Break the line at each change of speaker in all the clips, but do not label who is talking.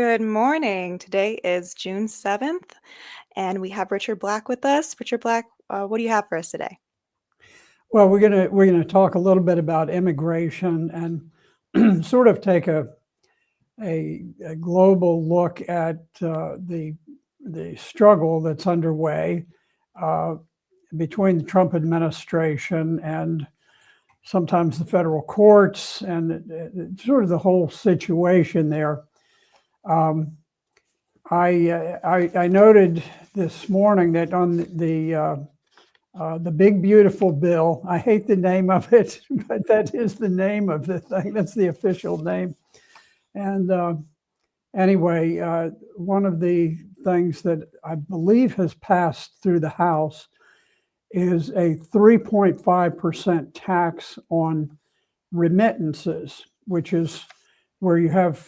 Good morning. Today is June 7th, and we have Richard Black with us. Richard Black, what do you have for us today?
Well, we're gonna talk a little bit about immigration and sort of take a global look at the struggle that's underway uh, between the Trump administration and sometimes the federal courts and sort of the whole situation there. Um, I noted this morning that on the big beautiful bill. I hate the name of it, but that is the name of the thing. That's the official name. And anyway, one of the things that I believe has passed through the House is a 3.5% tax on remittances, which is where you have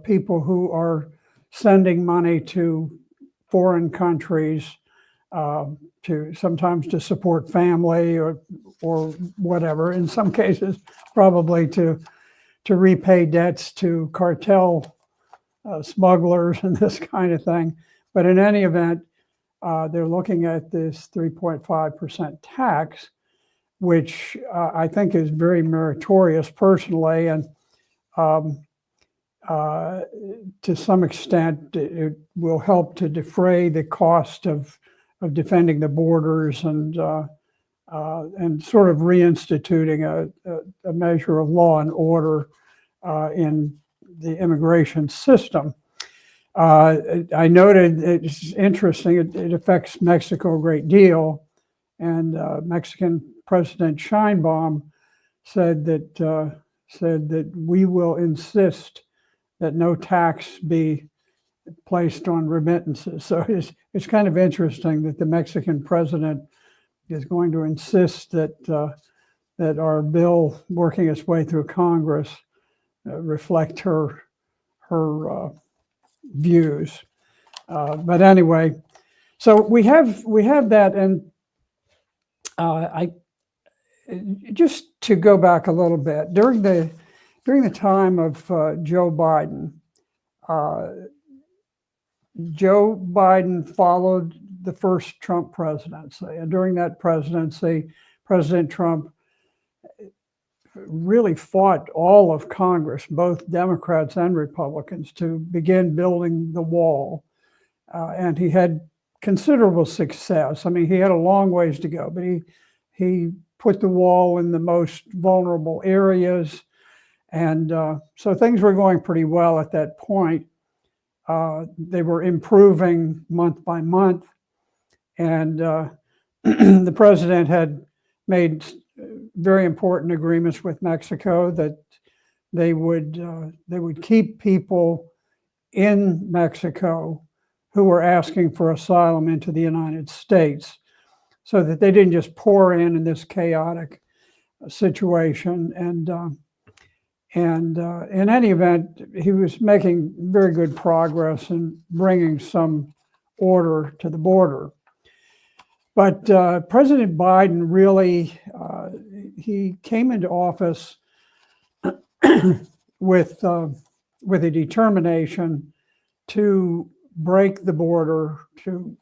people who are sending money to foreign countries to sometimes to support family or whatever. In some cases, probably to repay debts to cartel smugglers and this kind of thing. But in any event, they're looking at this 3.5% tax, which I think is very meritorious personally, and um, to some extent, it will help to defray the cost of defending the borders and sort of reinstituting a measure of law and order in the immigration system. I noted it's interesting. It affects Mexico a great deal, and Mexican President Sheinbaum said that we will insist that no tax be placed on remittances. So it's kind of interesting that the Mexican president is going to insist that our bill working its way through Congress reflect her views. But anyway, so we have that, and I just to go back a little bit during the time of Joe Biden. Joe Biden followed the first Trump presidency, and during that presidency, President Trump really fought all of Congress, both Democrats and Republicans, to begin building the wall. And he had considerable success. I mean, he had a long ways to go, but he put the wall in the most vulnerable areas. And so things were going pretty well at that point. They were improving month by month. And the president had made very important agreements with Mexico that they would keep people in Mexico who were asking for asylum into the United States, so that they didn't just pour in this chaotic situation. And in any event, he was making very good progress in bringing some order to the border. But President Biden really, he came into office with a determination to break the border, to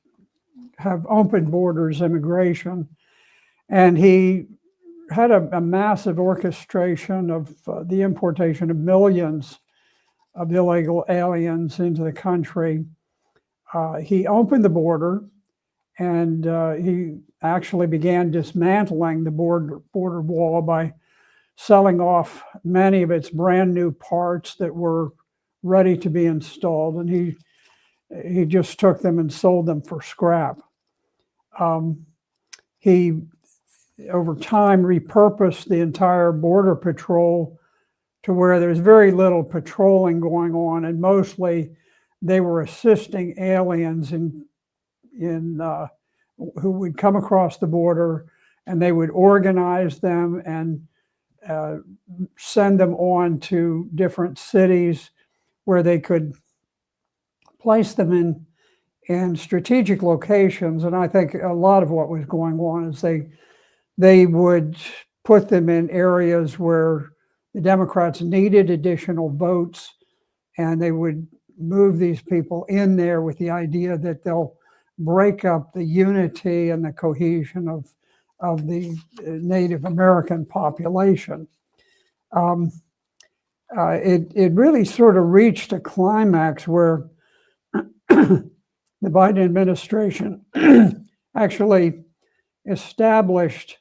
have open borders immigration. And he had a massive orchestration of the importation of millions of illegal aliens into the country. He opened the border, and he actually began dismantling the border wall by selling off many of its brand new parts that were ready to be installed. And he just took them and sold them for scrap. He, over time, repurposed the entire Border Patrol to where there's very little patrolling going on, and mostly they were assisting aliens in who would come across the border, and they would organize them and send them on to different cities where they could place them in strategic locations. And I think a lot of what was going on is they would put them in areas where the Democrats needed additional votes and they would move these people in there with the idea that they'll break up the unity and the cohesion of the Native American population. It really sort of reached a climax where the Biden administration actually established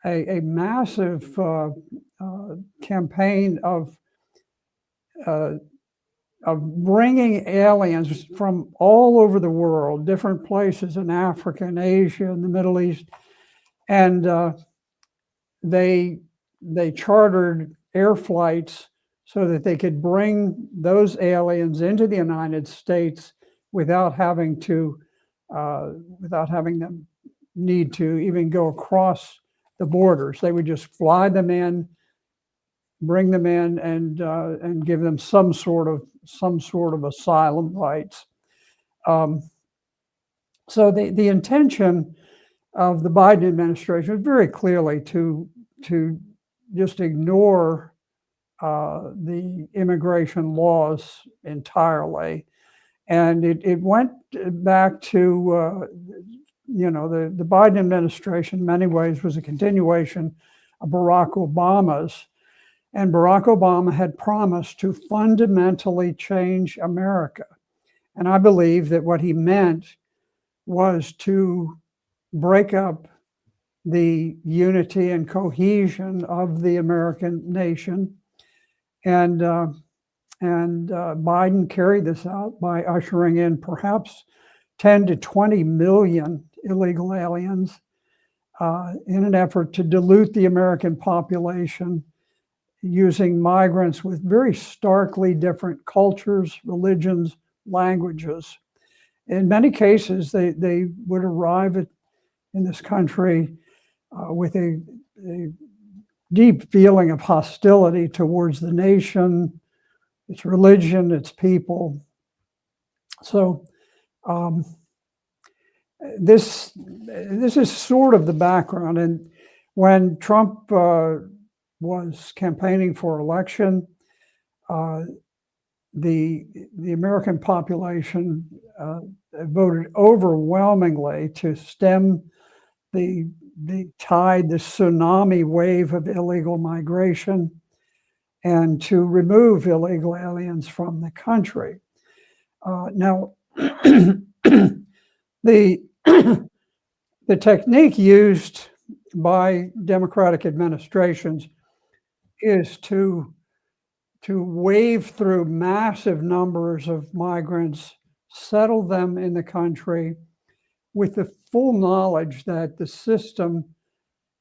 a massive campaign of bringing aliens from all over the world, different places in Africa and Asia and the Middle East, and they chartered air flights so that they could bring those aliens into the United States without having them need to even go across the borders. They would just fly them in, bring them in, and give them some sort of asylum rights. So the intention of the Biden administration was very clearly to just ignore the immigration laws entirely, and it went back to the Biden administration in many ways was a continuation of Barack Obama's. And Barack Obama had promised to fundamentally change America. And I believe that what he meant was to break up the unity and cohesion of the American nation. And Biden carried this out by ushering in perhaps 10 to 20 million illegal aliens in an effort to dilute the American population, using migrants with very starkly different cultures, religions, languages. In many cases, they would arrive in this country with a deep feeling of hostility towards the nation, its religion, its people. So this is sort of the background. And when Trump was campaigning for election, the American population voted overwhelmingly to stem the tide, the tsunami wave of illegal migration, and to remove illegal aliens from the country. Now, the technique used by Democratic administrations is to wave through massive numbers of migrants, settle them in the country with the full knowledge that the system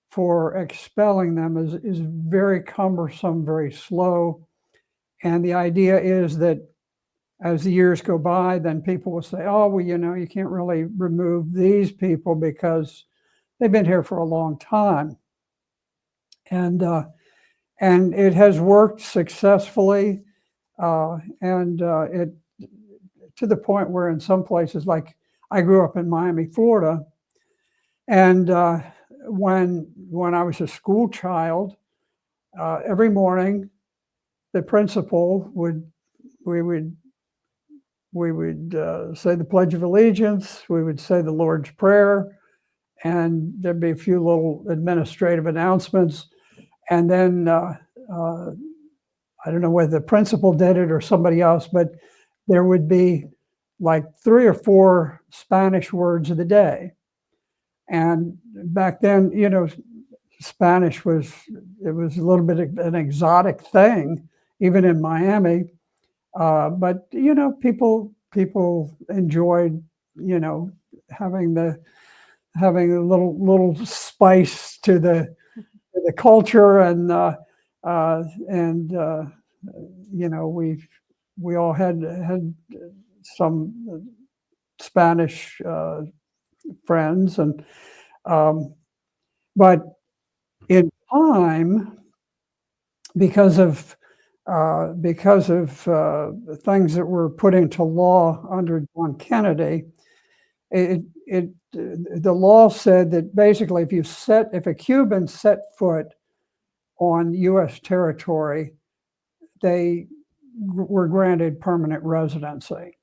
for expelling them is very cumbersome, very slow. And the idea is that as the years go by, then people will say, oh, well, you can't really remove these people because they've been here for a long time. And it has worked successfully, it to the point where in some places, like I grew up in Miami, Florida, and when I was a school child, every morning the principal we would say the Pledge of Allegiance, we would say the Lord's Prayer, and there'd be a few little administrative announcements. And then I don't know whether the principal did it or somebody else, but there would be like 3 or 4 Spanish words of the day. And back then, Spanish was a little bit of an exotic thing, even in Miami. But people enjoyed, having a little spice to the culture, and we all had some Spanish friends, and but in time, because of things that were put into law under John Kennedy, the law said that basically if a Cuban set foot on U.S. territory, they were granted permanent residency.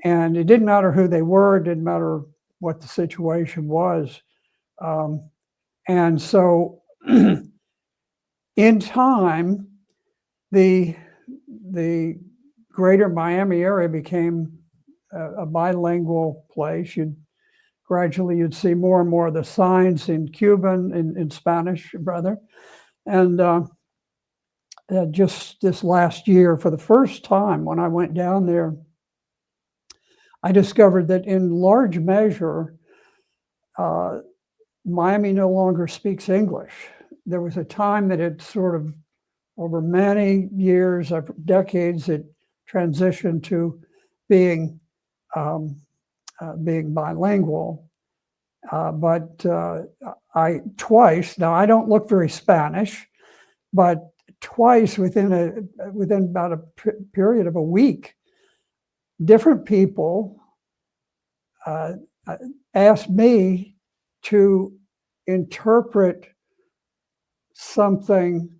And it didn't matter who they were, it didn't matter what the situation was. And so in time, the greater Miami area became a bilingual place. Gradually you'd see more and more of the signs in Cuban, in Spanish, rather. And just this last year, for the first time when I went down there, I discovered that in large measure, Miami no longer speaks English. There was a time that it sort of, over many years, decades, it transitioned to being bilingual. But twice, now I don't look very Spanish, but twice within about a period of a week, different people asked me to interpret something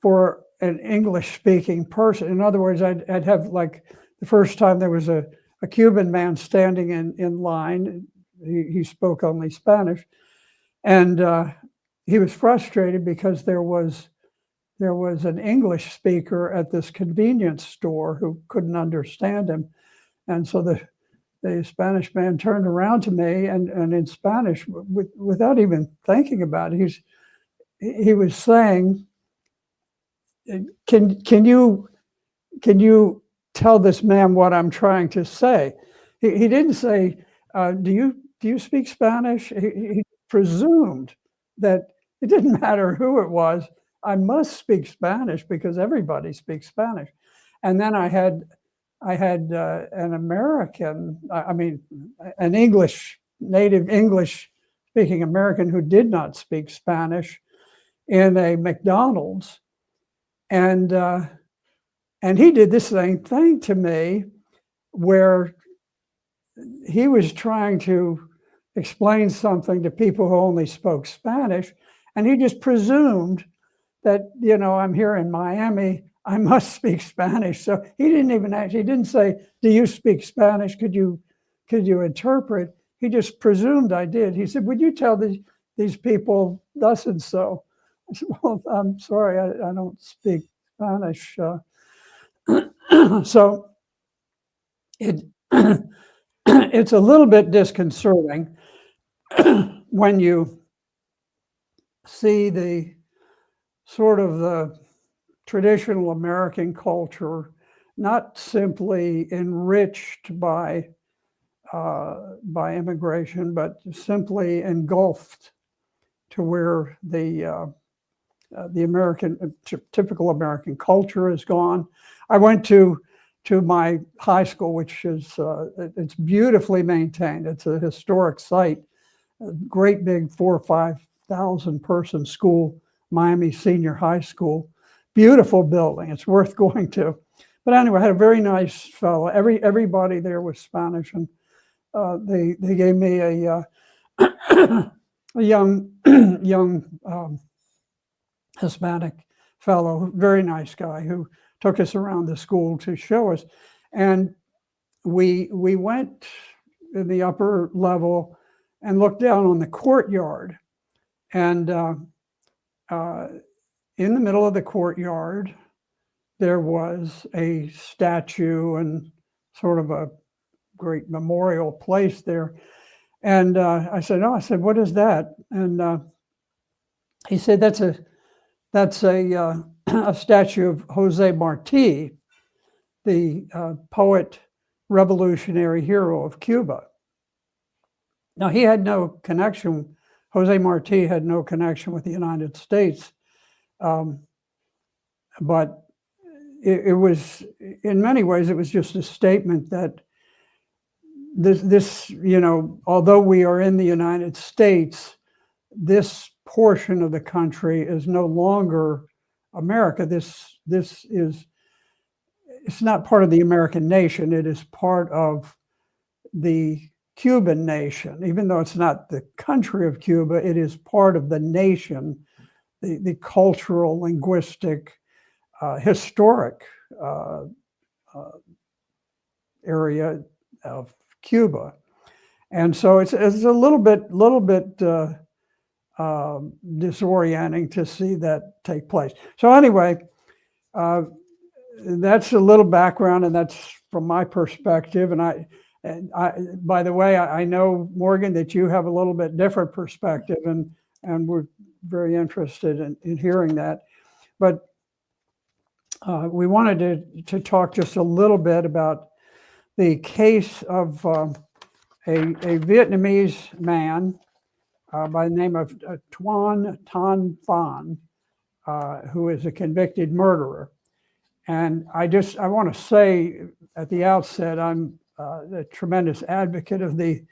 for an English-speaking person. In other words, I'd have, like, the first time there was a Cuban man standing in line. He spoke only Spanish, and he was frustrated because there was an English speaker at this convenience store who couldn't understand him. And so the Spanish man turned around to me and in Spanish, without even thinking about it, he was saying, can you tell this man what I'm trying to say? He didn't say, do you speak Spanish? He presumed that it didn't matter who it was, I must speak Spanish because everybody speaks Spanish. And then I had an American, an native English speaking American who did not speak Spanish in a McDonald's. And he did the same thing to me, where he was trying to explain something to people who only spoke Spanish, and he just presumed that, I'm here in Miami, I must speak Spanish. So he didn't say, do you speak Spanish? Could you interpret? He just presumed I did. He said, would you tell these people thus and so? I said, well, I'm sorry, I don't speak Spanish. So it's a little bit disconcerting when you see the sort of the traditional American culture not simply enriched by immigration, but simply engulfed to where the typical American culture is gone. I went to my high school, which is it's beautifully maintained. It's a historic site, a great big 4,000 or 5,000 person school, Miami Senior High School. Beautiful building. It's worth going to. But anyway, I had a very nice fellow. Everybody there was Spanish, and they gave me a young Hispanic fellow, very nice guy, who took us around the school to show us. And we went in the upper level and looked down on the courtyard. And in the middle of the courtyard, there was a statue and sort of a great memorial place there. And I said, what is that? And he said, that's a statue of Jose Marti, the poet, revolutionary hero of Cuba. Now, he had no connection. Jose Marti had no connection with the United States, but it was, in many ways, it was just a statement that this, although we are in the United States, this portion of the country is no longer America. It's not part of the American nation. It is part of the Cuban nation. Even though it's not the country of Cuba, it is part of the nation, the cultural, linguistic, historic uh, area of Cuba. And so it's a little bit disorienting to see that take place. So anyway, that's a little background, and that's from my perspective. And by the way, I know, Morgan, that you have a little bit different perspective, and we're very interested in hearing that. But we wanted to talk just a little bit about the case of a Vietnamese man by the name of Tuan Tan Phan, who is a convicted murderer. And I want to say at the outset, I'm a tremendous advocate of the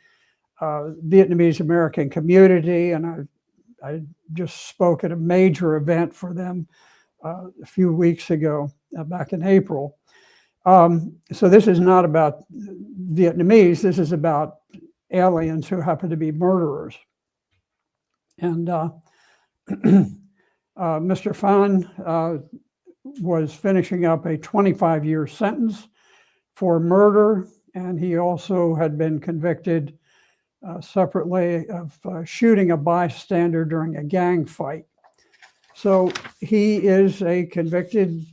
Vietnamese American community, and I just spoke at a major event for them a few weeks ago, back in April. So this is not about Vietnamese, this is about aliens who happen to be murderers. And Mr. Phan was finishing up a 25-year sentence for murder, and he also had been convicted separately of shooting a bystander during a gang fight. So he is a convicted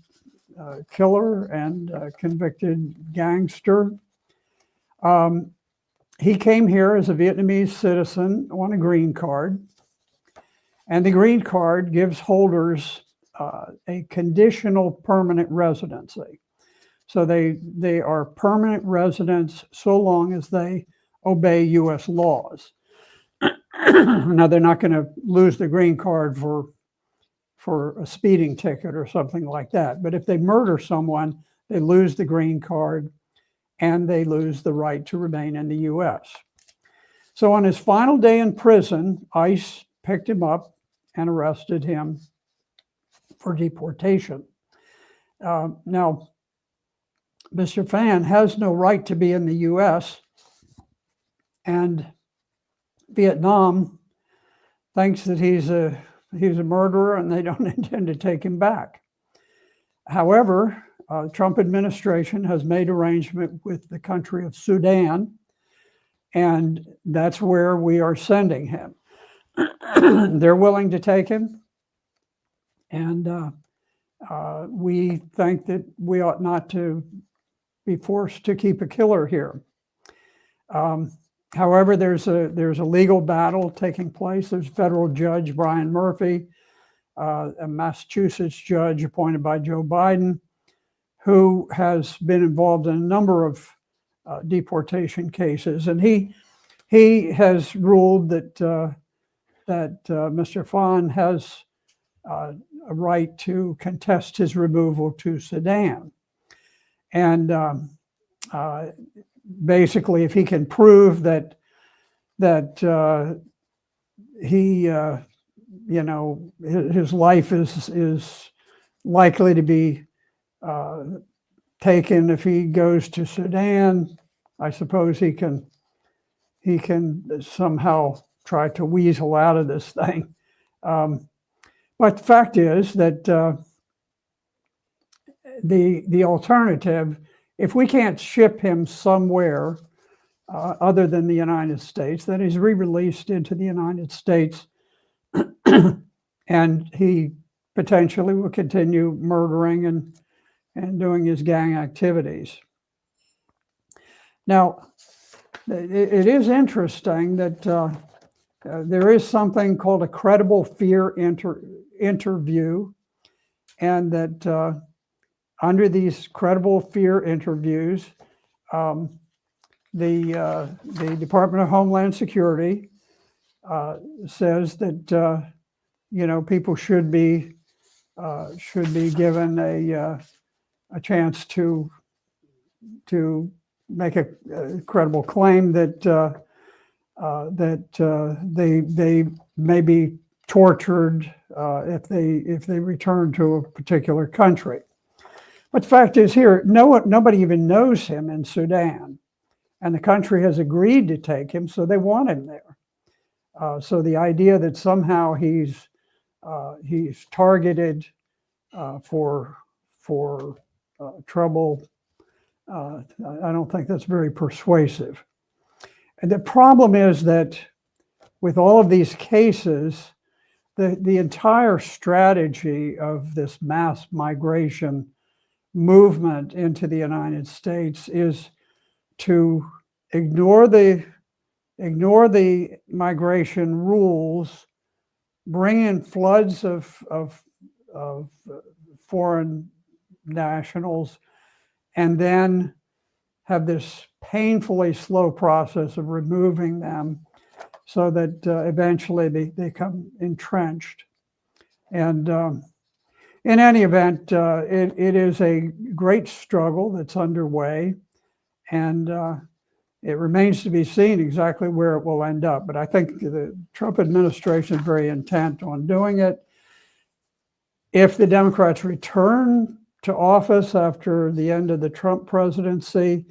killer and convicted gangster. He came here as a Vietnamese citizen on a green card, and the green card gives holders a conditional permanent residency. So they are permanent residents so long as they obey U.S. laws. Now, they're not going to lose the green card for a speeding ticket or something like that. But if they murder someone, they lose the green card and they lose the right to remain in the U.S. So on his final day in prison, ICE picked him up and arrested him for deportation. Now, Mr. Phan has no right to be in the U.S., and Vietnam thinks that he's a murderer and they don't intend to take him back. However, the Trump administration has made arrangement with the country of Sudan, and that's where we are sending him. They're willing to take him, and we think that we ought not to be forced to keep a killer here. However, there's a legal battle taking place. There's federal judge Brian Murphy, a Massachusetts judge appointed by Joe Biden, who has been involved in a number of deportation cases, and he has ruled that Mr. Phan has a right to contest his removal to Sudan, and basically, if he can prove that he, his life is likely to be taken if he goes to Sudan, I suppose he can somehow try to weasel out of this thing. But the fact is that the alternative, if we can't ship him somewhere other than the United States, then he's re-released into the United States, and he potentially will continue murdering and doing his gang activities. Now, it is interesting that there is something called a credible fear interview, and that under these credible fear interviews, the Department of Homeland Security says that people should be given a chance to make a credible claim that they may be tortured if they return to a particular country. But the fact is here, nobody even knows him in Sudan, and the country has agreed to take him, so they want him there. So the idea that somehow he's targeted for trouble. I don't think that's very persuasive. And the problem is that with all of these cases, the entire strategy of this mass migration movement into the United States is to ignore the migration rules, bring in floods of foreign nationals, and then have this painfully slow process of removing them so that eventually they become entrenched. And in any event, it is a great struggle that's underway, and it remains to be seen exactly where it will end up. But I think the Trump administration is very intent on doing it. If the Democrats return to office after the end of the Trump presidency,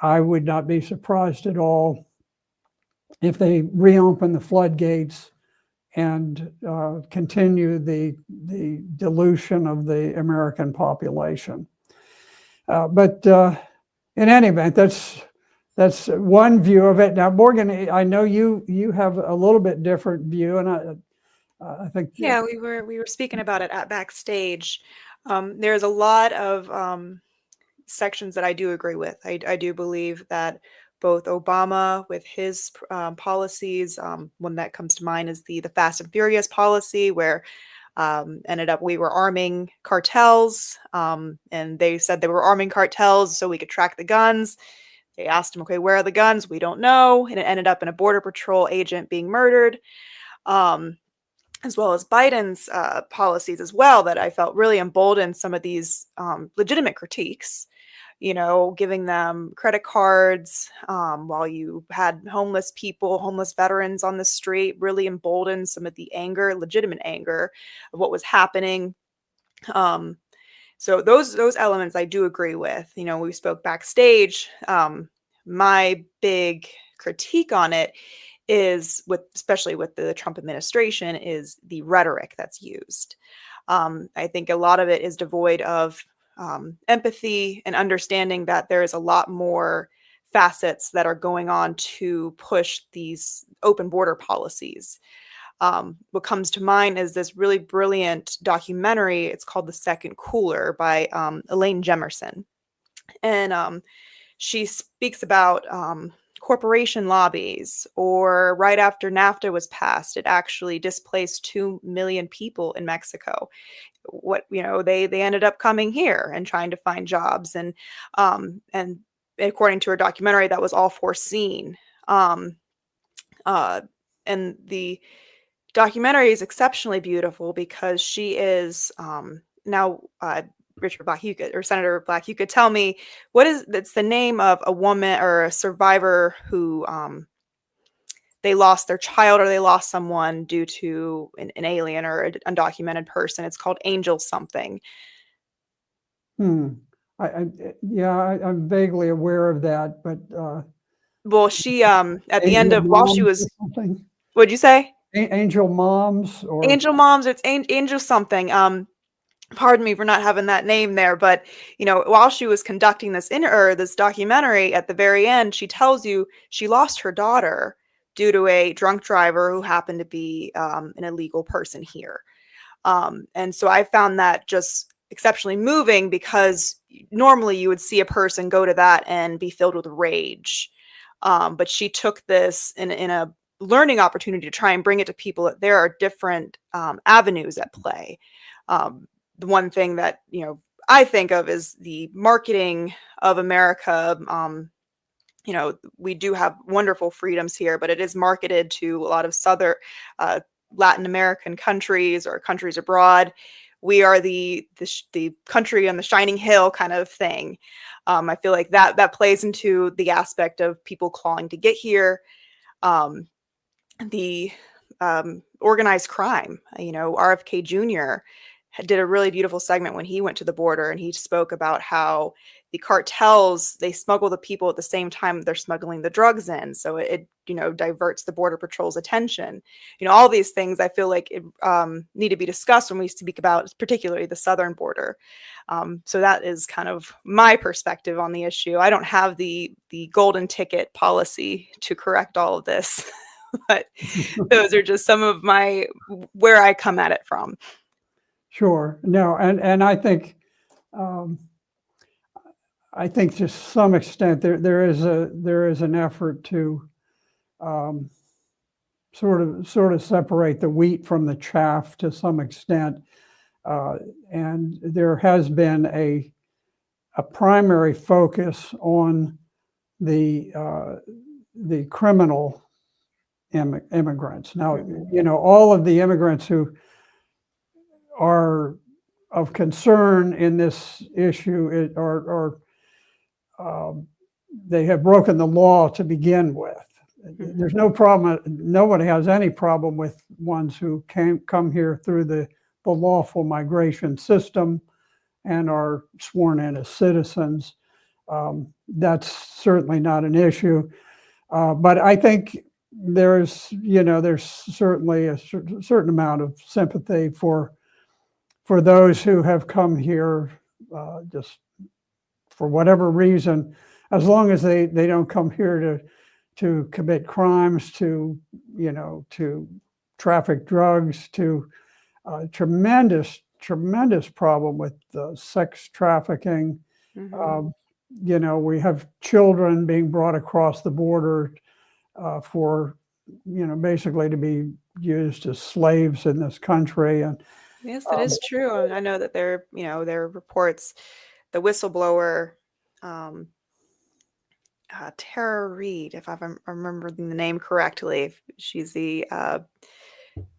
I would not be surprised at all if they reopen the floodgates and continue the dilution of the American population. But in any event, that's one view of it. Now, Morgan, I know you have a little bit different view, and I think
Yeah, we were speaking about it at backstage. There's a lot of sections that I do agree with. I do believe that both Obama with his policies, one that comes to mind is the Fast and Furious policy, where ended up we were arming cartels, and they said they were arming cartels so we could track the guns. They asked him, okay, where are the guns? We don't know. And it ended up in a Border Patrol agent being murdered. As well as Biden's policies as well, that I felt really emboldened some of these legitimate critiques, giving them credit cards while you had homeless people, homeless veterans on the street, really emboldened some of the anger, legitimate anger of what was happening. So those elements I do agree with. We spoke backstage. My big critique on it is especially with the Trump administration, is the rhetoric that's used. I think a lot of it is devoid of empathy and understanding that there is a lot more facets that are going on to push these open border policies. What comes to mind is this really brilliant documentary. It's called The Second Cooler by Elaine Jemerson. And she speaks about corporation lobbies, or right after NAFTA was passed, it actually displaced 2 million people in Mexico. They ended up coming here and trying to find jobs, and according to her documentary, that was all foreseen. And the documentary is exceptionally beautiful because she is now Richard Black, or Senator Black, you could tell me it's the name of a woman or a survivor who they lost their child or they lost someone due to an alien or an undocumented person. It's called Angel something.
I'm vaguely aware of that, but
well, she at the end of while she was what'd you say?
Angel Moms or
Angel Moms, it's Angel something. Pardon me for not having that name there, but while she was conducting this documentary, at the very end, she tells you she lost her daughter due to a drunk driver who happened to be an illegal person here. And so I found that just exceptionally moving, because normally you would see a person go to that and be filled with rage. But she took this in a learning opportunity to try and bring it to people that there are different avenues at play. The one thing that, I think of is the marketing of America. We do have wonderful freedoms here, but it is marketed to a lot of Southern Latin American countries or countries abroad. We are the country on the shining hill kind of thing. I feel like that plays into the aspect of people clawing to get here. The organized crime, RFK Jr. did a really beautiful segment when he went to the border, and he spoke about how the cartels, they smuggle the people at the same time they're smuggling the drugs in, so it diverts the border patrol's attention. All these things I feel like need to be discussed when we speak about particularly the southern border. So that is kind of my perspective on the issue. I don't have the golden ticket policy to correct all of this, but those are just some of where I come at it from.
Sure. No, and I think to some extent there is an effort to sort of separate the wheat from the chaff to some extent, and there has been a primary focus on the criminal immigrants. Now, all of the immigrants who are of concern in this issue they have broken the law to begin with. There's no problem. Nobody has any problem with ones who come here through the lawful migration system and are sworn in as citizens. That's certainly not an issue. But I think there's certainly a certain amount of sympathy for those who have come here just for whatever reason, as long as they don't come here to commit crimes, to traffic drugs, to tremendous problem with sex trafficking. We have children being brought across the border for basically to be used as slaves in this country. And
yes, that is true. I know that there are reports. The whistleblower, Tara Reid, if I'm remembering the name correctly, she's the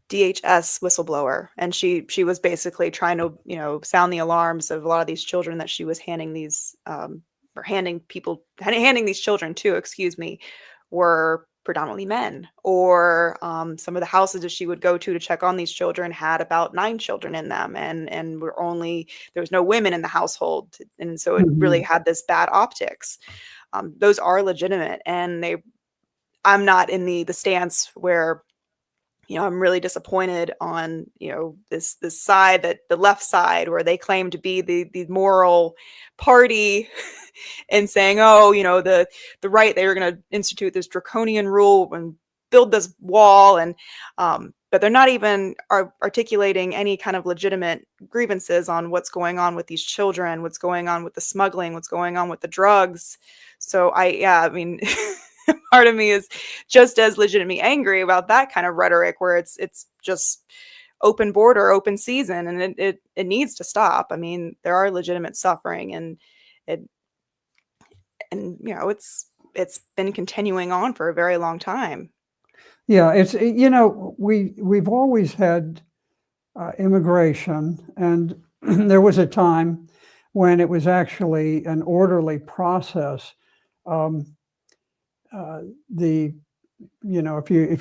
DHS whistleblower, and she was basically trying to sound the alarms of a lot of these children that she was handing these handing these children to, were predominantly men, or some of the houses that she would go to check on these children had about 9 children in them, and there was no women in the household, and so it really had this bad optics. Those are legitimate, and I'm not in the stance where I'm really disappointed on this side, that the left side, where they claim to be the moral party and saying, oh, the right, they were going to institute this draconian rule and build this wall, and but they're not even articulating any kind of legitimate grievances on what's going on with these children, what's going on with the smuggling, what's going on with the drugs. So I mean part of me is just as legitimately angry about that kind of rhetoric, where it's just open border, open season, and it needs to stop. I mean, there are legitimate suffering, and it's been continuing on for a very long time.
Yeah, it's we've always had immigration, and there was a time when it was actually an orderly process. If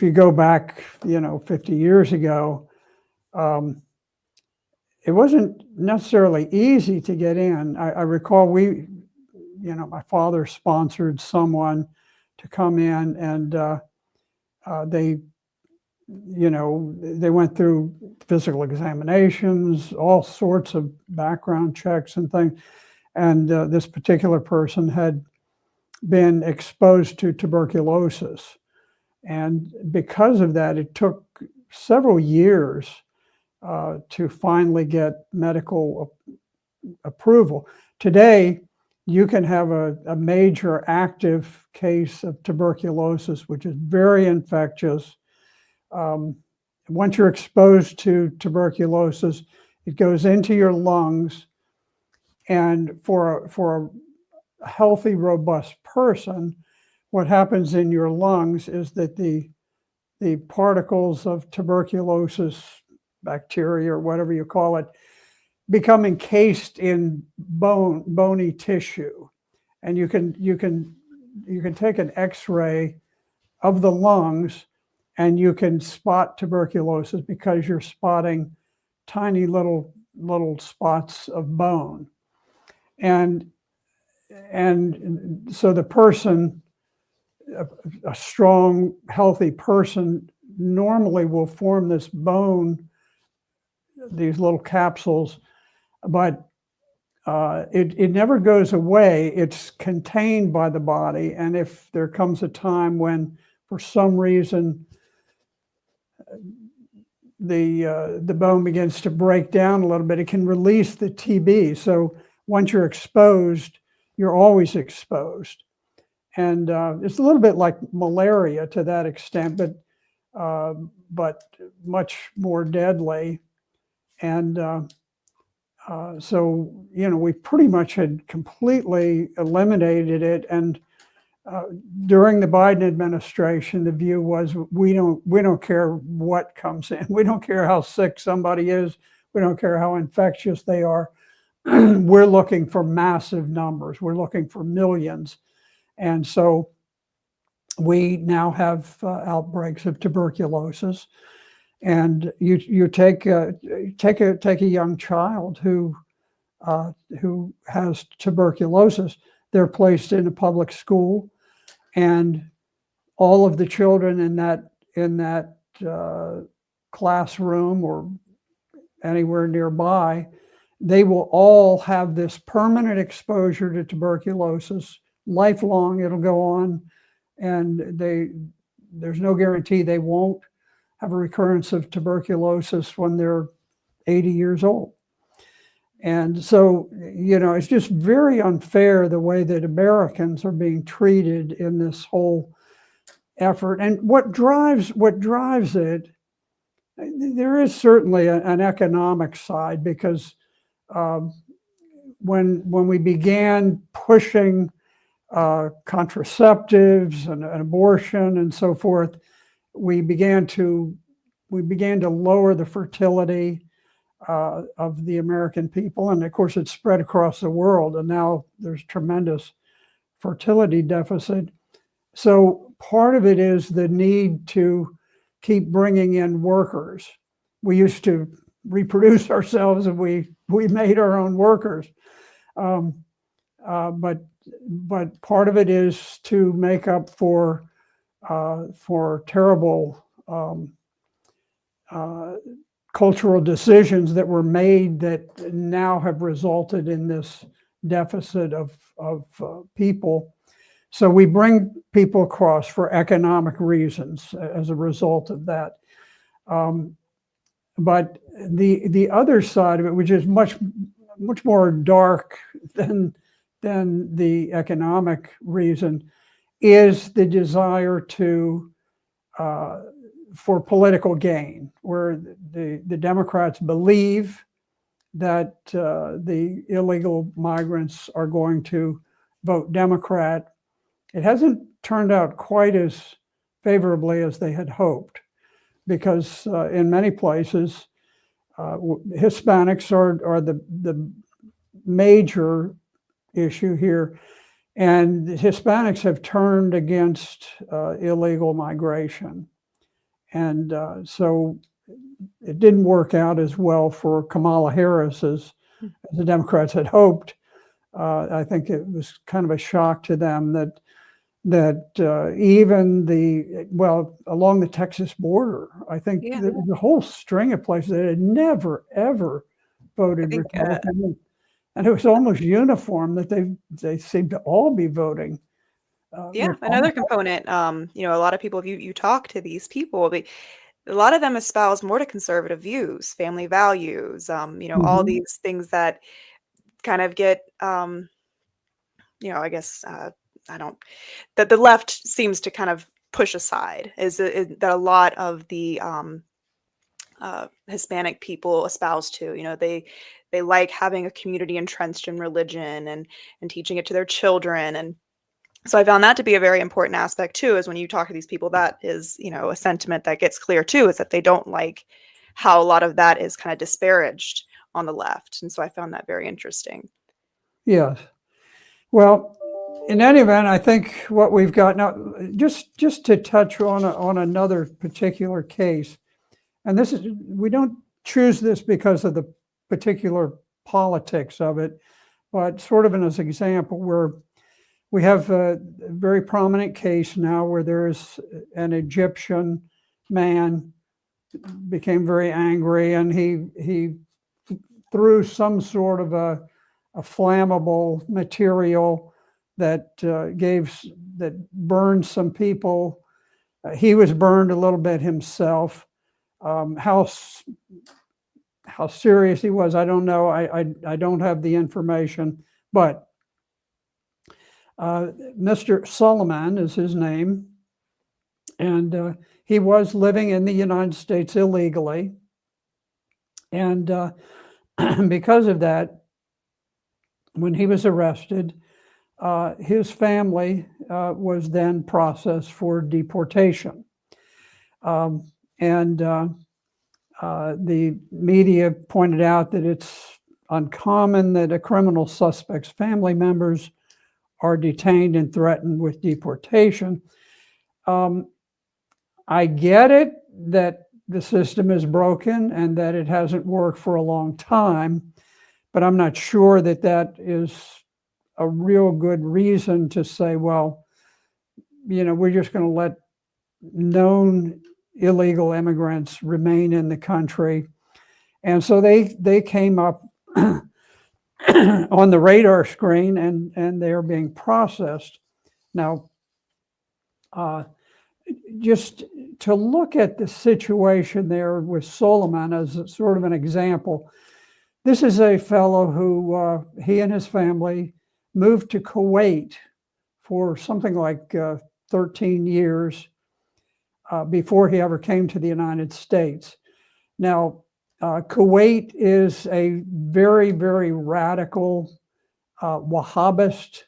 you go back 50 years ago, it wasn't necessarily easy to get in. I recall my father sponsored someone to come in, and they went through physical examinations, all sorts of background checks and things, and this particular person had been exposed to tuberculosis, and because of that, it took several years to finally get medical approval. Today, you can have a major active case of tuberculosis, which is very infectious. Once you're exposed to tuberculosis, it goes into your lungs, and for a healthy, robust person, what happens in your lungs is that the particles of tuberculosis, bacteria, or whatever you call it, become encased in bony tissue, and you can take an X-ray of the lungs, and you can spot tuberculosis because you're spotting tiny little little spots of bone. And so the person, a strong, healthy person, normally will form this bone, these little capsules, but it never goes away. It's contained by the body. And if there comes a time when, for some reason, the bone begins to break down a little bit, it can release the TB. So once you're exposed, you're always exposed. And it's a little bit like malaria to that extent, but much more deadly. And so, we pretty much had completely eliminated it. And during the Biden administration, the view was we don't care what comes in. We don't care how sick somebody is. We don't care how infectious they are. We're looking for massive numbers. We're looking for millions. And so we now have outbreaks of tuberculosis. And you take a young child who has tuberculosis. They're placed in a public school, and all of the children in that classroom or anywhere nearby, they will all have this permanent exposure to tuberculosis, lifelong. It'll go on, and there's no guarantee they won't have a recurrence of tuberculosis when they're 80 years old. And so, it's just very unfair the way that Americans are being treated in this whole effort. And what drives it, there is certainly an economic side, because when we began pushing contraceptives and abortion and so forth, we began to lower the fertility of the American people, and of course it spread across the world, and now there's tremendous fertility deficit. So part of it is the need to keep bringing in workers. We used to reproduce ourselves, and we made our own workers, but part of it is to make up for terrible cultural decisions that were made that now have resulted in this deficit of people. So we bring people across for economic reasons as a result of that. But the other side of it, which is much more dark than the economic reason, is the desire for political gain, where the Democrats believe that the illegal migrants are going to vote Democrat. It hasn't turned out quite as favorably as they had hoped, because in many places, Hispanics are the major issue here. And the Hispanics have turned against illegal migration. And so it didn't work out as well for Kamala Harris as the Democrats had hoped. I think it was kind of a shock to them that even along the Texas border, I think there was a whole string of places that had never, ever voted Republican. And it was almost uniform that they seemed to all be voting.
Another component, a lot of people, if you talk to these people, a lot of them espouse more to conservative views, family values, all these things that kind of get, I guess, that the left seems to kind of push aside, is that a lot of the Hispanic people espouse to, they like having a community entrenched in religion and teaching it to their children. And so I found that to be a very important aspect too, is when you talk to these people, that is, a sentiment that gets clear too, is that they don't like how a lot of that is kind of disparaged on the left. And so I found that very interesting.
Yes. Well, in any event, I think what we've got now, just to touch on another particular case, and we don't choose this because of the particular politics of it, but sort of as an example where we have a very prominent case now where there's an Egyptian man became very angry, and he threw some sort of a flammable material that that burned some people. He was burned a little bit himself. How serious he was, I don't know. I don't have the information, but Mr. Solomon is his name, and he was living in the United States illegally. And because of that, when he was arrested, his family was then processed for deportation. The media pointed out that it's uncommon that a criminal suspect's family members are detained and threatened with deportation. I get it that the system is broken and that it hasn't worked for a long time, but I'm not sure that that is a real good reason to say, well, we're just going to let known illegal immigrants remain in the country. And so they came up on the radar screen, and they're being processed. Now, just to look at the situation there with Solomon as sort of an example, this is a fellow who he and his family moved to Kuwait for something like 13 years before he ever came to the United States. Now, Kuwait is a very, very radical Wahhabist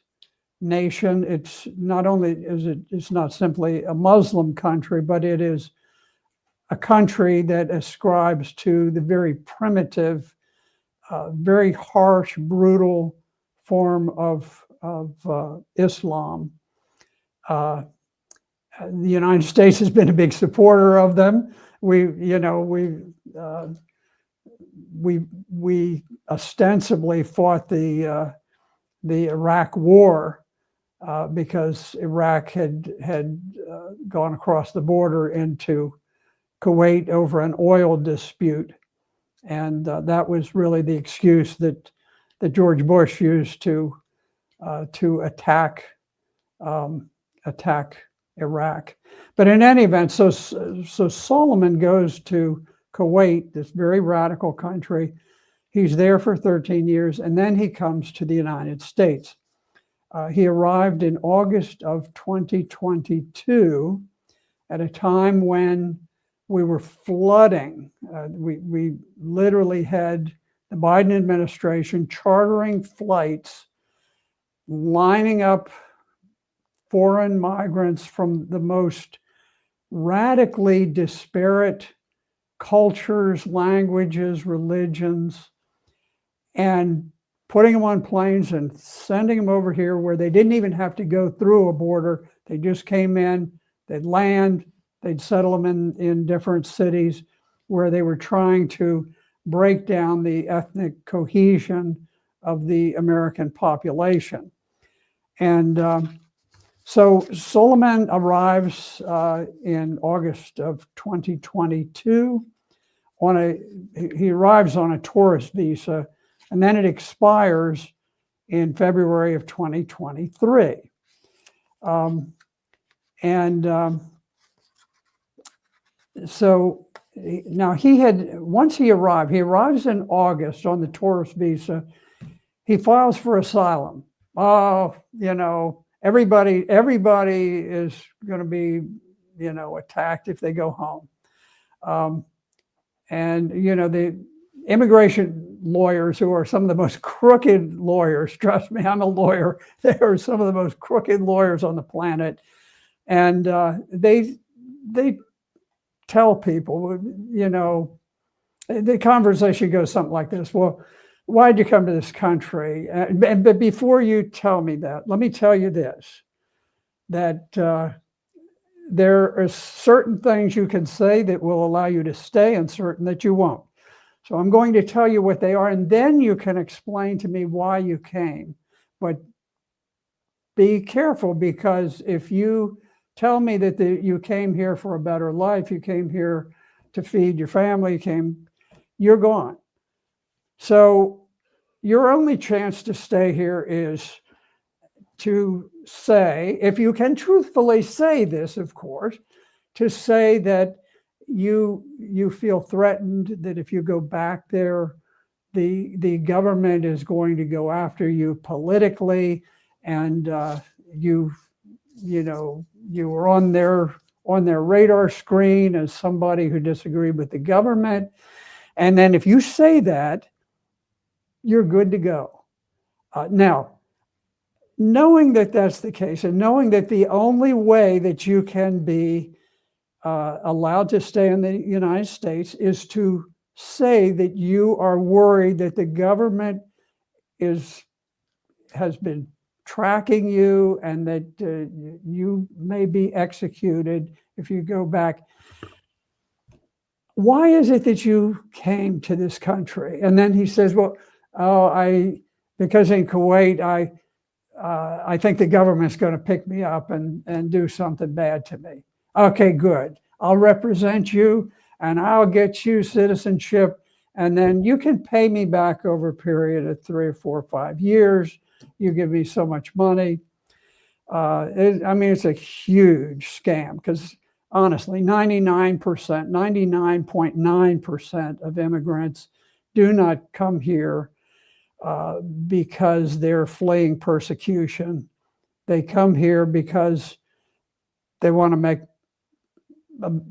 nation. It's not only it's not simply a Muslim country, but it is a country that ascribes to the very primitive, very harsh, brutal form of Islam. The United States has been a big supporter of them. We ostensibly fought the Iraq War because Iraq had gone across the border into Kuwait over an oil dispute, and that was really the excuse that George Bush used to attack Iraq. But in any event, so Solomon goes to Kuwait, this very radical country. He's there for 13 years, and then he comes to the United States. He arrived in August of 2022 at a time when we were flooding. We literally had the Biden administration chartering flights, lining up foreign migrants from the most radically disparate cultures, languages, religions, and putting them on planes and sending them over here where they didn't even have to go through a border. They just came in, they'd land, they'd settle them in different cities where they were trying to break down the ethnic cohesion of the American population. And so Solomon arrives in August of 2022 he arrives on a tourist visa, and then it expires in February of 2023. So now once he arrives in August on the tourist visa, he files for asylum. Everybody is going to be, attacked if they go home. The immigration lawyers, who are some of the most crooked lawyers, trust me, I'm a lawyer, they are some of the most crooked lawyers on the planet. And they tell people, the conversation goes something like this. Well, why'd you come to this country? But before you tell me that, let me tell you this, that there are certain things you can say that will allow you to stay and certain that you won't. So I'm going to tell you what they are, and then you can explain to me why you came. But be careful, because if you tell me that you came here for a better life, you came here to feed your family, you're gone. So your only chance to stay here is to say, if you can truthfully say this, of course, to say that you feel threatened, that if you go back there, the government is going to go after you politically, and you were on their radar screen as somebody who disagreed with the government. And then if you say that, you're good to go. Now, knowing that that's the case, and knowing that the only way that you can be allowed to stay in the United States is to say that you are worried that the government has been tracking you, and that you may be executed if you go back. Why is it that you came to this country? And then he says, well, because in Kuwait, I think the government's going to pick me up and do something bad to me. Okay, good. I'll represent you, and I'll get you citizenship, and then you can pay me back over a period of 3 or 4 or 5 years. You give me so much money. It's a huge scam, because honestly, 99.9% of immigrants do not come here because they're fleeing persecution. They come here because they want to make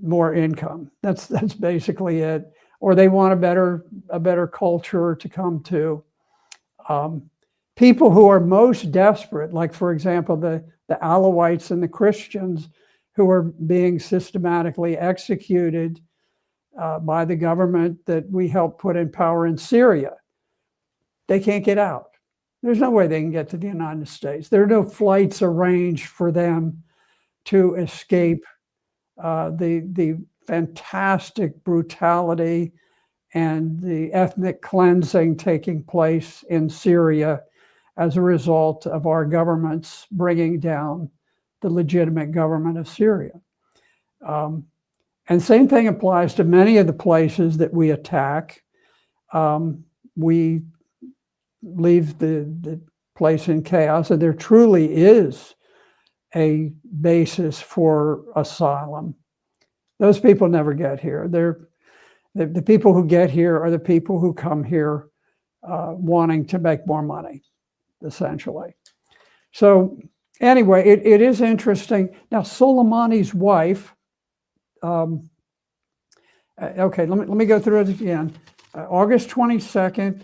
more income. That's basically it. Or they want a better culture to come to. People who are most desperate, like, for example, the Alawites and the Christians who are being systematically executed by the government that we helped put in power in Syria, they can't get out. There's no way they can get to the United States. There are no flights arranged for them to escape the fantastic brutality and the ethnic cleansing taking place in Syria as a result of our governments bringing down the legitimate government of Syria. And same thing applies to many of the places that we attack. We leave the place in chaos, and there truly is a basis for asylum. Those people never get here. The people who get here are the people who come here wanting to make more money, essentially. So anyway, it is interesting. Now, Soleimani's wife, okay, let me go through it again. August 22nd,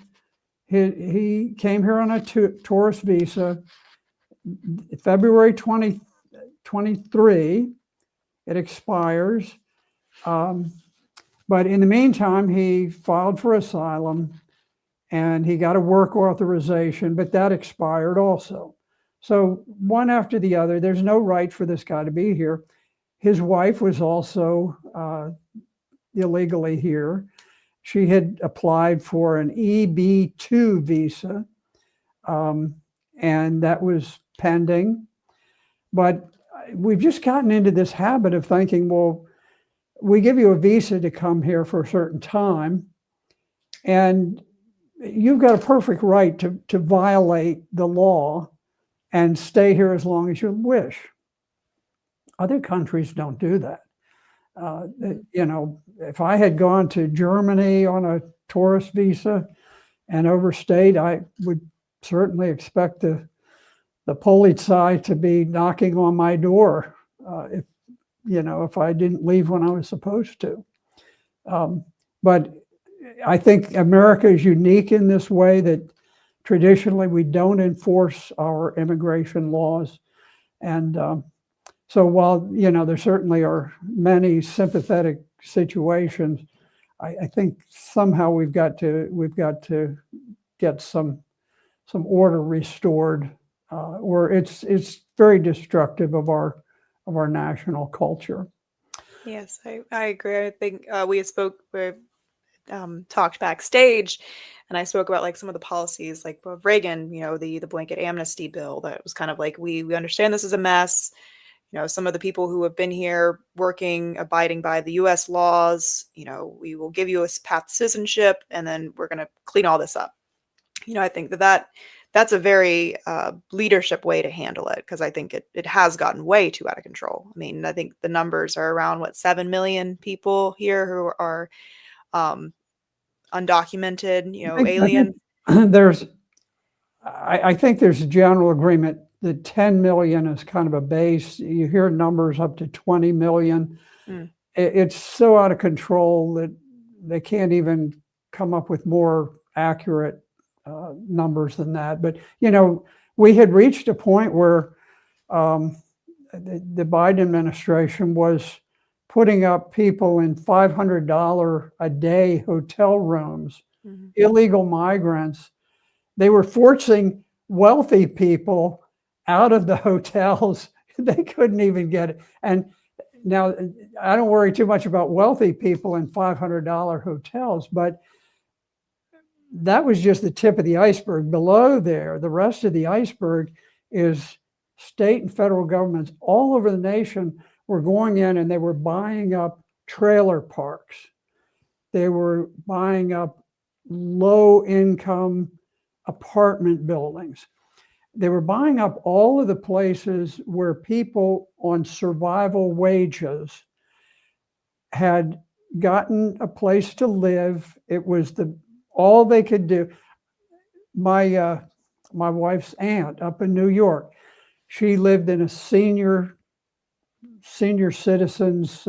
he came here on a tourist visa. February 2023, it expires. But in the meantime, he filed for asylum, and he got a work authorization, but that expired also. So one after the other, there's no right for this guy to be here. His wife was also illegally here. She had applied for an EB2 visa, and that was pending. But we've just gotten into this habit of thinking, well, we give you a visa to come here for a certain time, and you've got a perfect right to violate the law and stay here as long as you wish. Other countries don't do that. If I had gone to Germany on a tourist visa and overstayed, I would certainly expect the Polizei to be knocking on my door if I didn't leave when I was supposed to. But I think America is unique in this way, that traditionally we don't enforce our immigration laws. And so while, there certainly are many sympathetic situations, I think somehow we've got to get some order restored, or it's very destructive of our national culture.
Yes, I agree. I think we spoke talked backstage, and I spoke about like some of the policies, like of Reagan, you know, the blanket amnesty bill that was kind of like, we understand this is a mess. You know, some of the people who have been here working, abiding by the U.S. laws, you know, we will give you a path to citizenship, and then we're going to clean all this up. You know, I think that's a very leadership way to handle it, because I think it has gotten way too out of control. I mean, I think the numbers are around, what, 7 million people here who are um, undocumented, you know, aliens.
There's, I think there's a general agreement that 10 million is kind of a base. You hear numbers up to 20 million.
Mm.
It's so out of control that they can't even come up with more accurate numbers than that. But, you know, we had reached a point where the Biden administration was putting up people in $500 a day hotel rooms, illegal migrants. They were forcing wealthy people out of the hotels. They couldn't even get it. And now I don't worry too much about wealthy people in $500 hotels, but that was just the tip of the iceberg. Below there, the rest of the iceberg is state and federal governments all over the nation were going in and they were buying up trailer parks. They were buying up low income apartment buildings. They were buying up all of the places where people on survival wages had gotten a place to live. It was all they could do. My wife's aunt up in New York, she lived in a senior citizens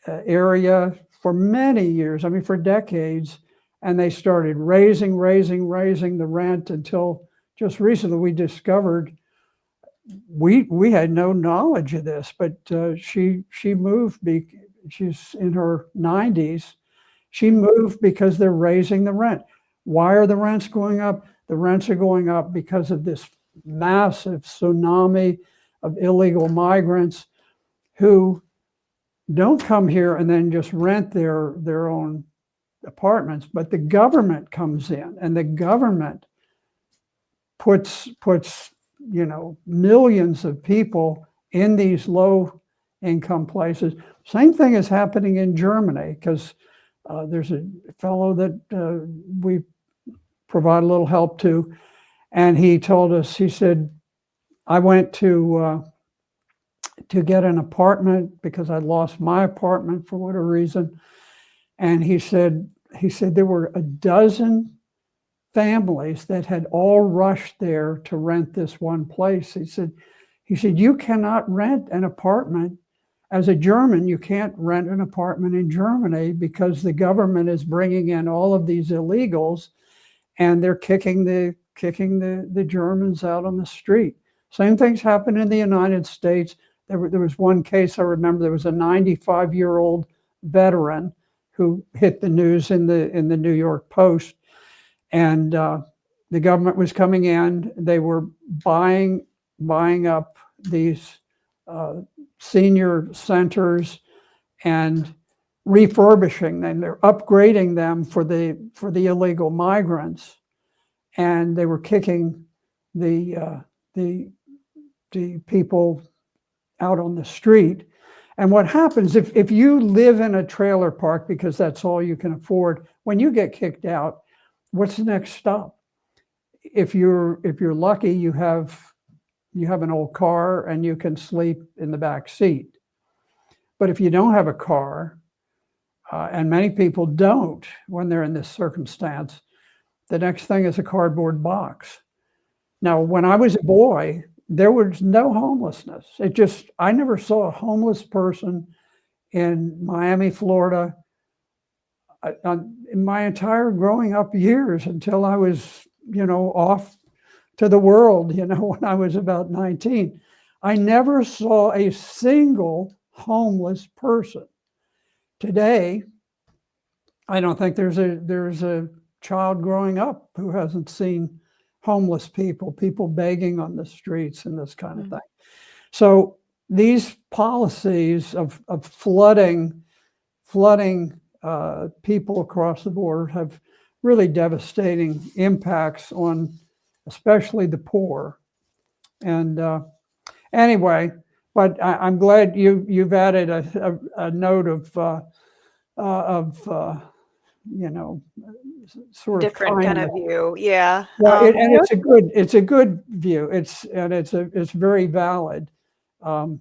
area for many years. I mean, for decades. And they started raising the rent until just recently we discovered we had no knowledge of this, but she moved. She's in her 90s. She moved because they're raising the rent. Why are the rents going up? The rents are going up because of this massive tsunami of illegal migrants who don't come here and then just rent their own apartments, but the government comes in and the government puts you know, millions of people in these low income places. Same thing is happening in Germany, because there's a fellow that we provide a little help to, and he told us, he said, I went to get an apartment because I lost my apartment for whatever reason. And he said there were a dozen families that had all rushed there to rent this one place. He said, you cannot rent an apartment. As a German, you can't rent an apartment in Germany because the government is bringing in all of these illegals and they're kicking the Germans out on the street. Same things happen in the United States. There was one case I remember. There was a 95-year-old veteran who hit the news in the New York Post, and the government was coming in. They were buying up these senior centers and refurbishing them. They're upgrading them for the illegal migrants, and they were kicking the people out on the street. And what happens if you live in a trailer park because that's all you can afford, when you get kicked out, what's the next stop? If you're lucky, you have an old car and you can sleep in the back seat. But if you don't have a car, and many people don't when they're in this circumstance, the next thing is a cardboard box. Now, when I was a boy, there was no homelessness. I never saw a homeless person in Miami, Florida, in my entire growing up years until I was, off to the world, when I was about 19. I never saw a single homeless person. Today, I don't think there's a child growing up who hasn't seen homeless people begging on the streets and this kind of thing. So these policies of flooding people across the board have really devastating impacts on especially the poor. And anyway, but I'm glad you've added a note of you know, sort of
Different kind
kindness.
of view. Yeah.
Yeah, and
You know,
it's a good view. It's very valid. Um,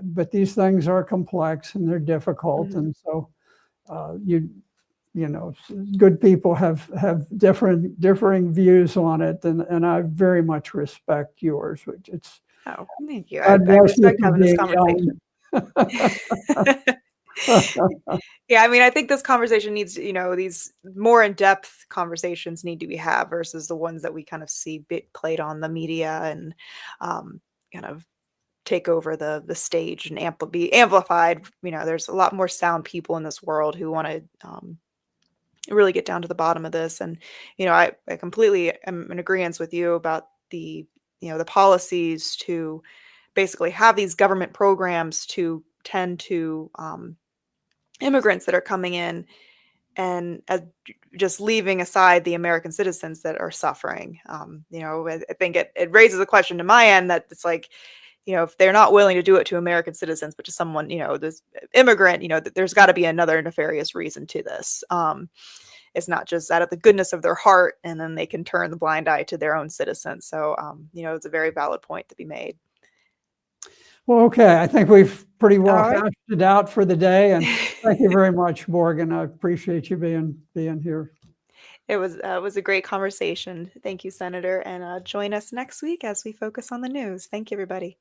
but these things are complex and they're difficult,
mhm.
and so you know, good people have differing views on it, and I very much respect yours. Which it's
Oh, thank you. I
God bless you
respect
for
having this
being
conversation.
young.
Yeah, I mean, I think this conversation needs, these more in-depth conversations need to be had versus the ones that we kind of see played on the media and um, kind of take over the stage and be amplified. There's a lot more sound people in this world who want to really get down to the bottom of this. And I completely am in agreement with you about the policies to basically have these government programs to tend to immigrants that are coming in and just leaving aside the American citizens that are suffering. I think it raises a question to my end that it's like, if they're not willing to do it to American citizens, but to someone, this immigrant, there's got to be another nefarious reason to this. It's not just out of the goodness of their heart, and then they can turn the blind eye to their own citizens. So, it's a very valid point to be made.
Well, okay, I think we've pretty well
All right.
hashed it out for the day, and thank you very much, Morgan. I appreciate you being here.
It was a great conversation. Thank you, Senator, and join us next week as we focus on the news. Thank you, everybody.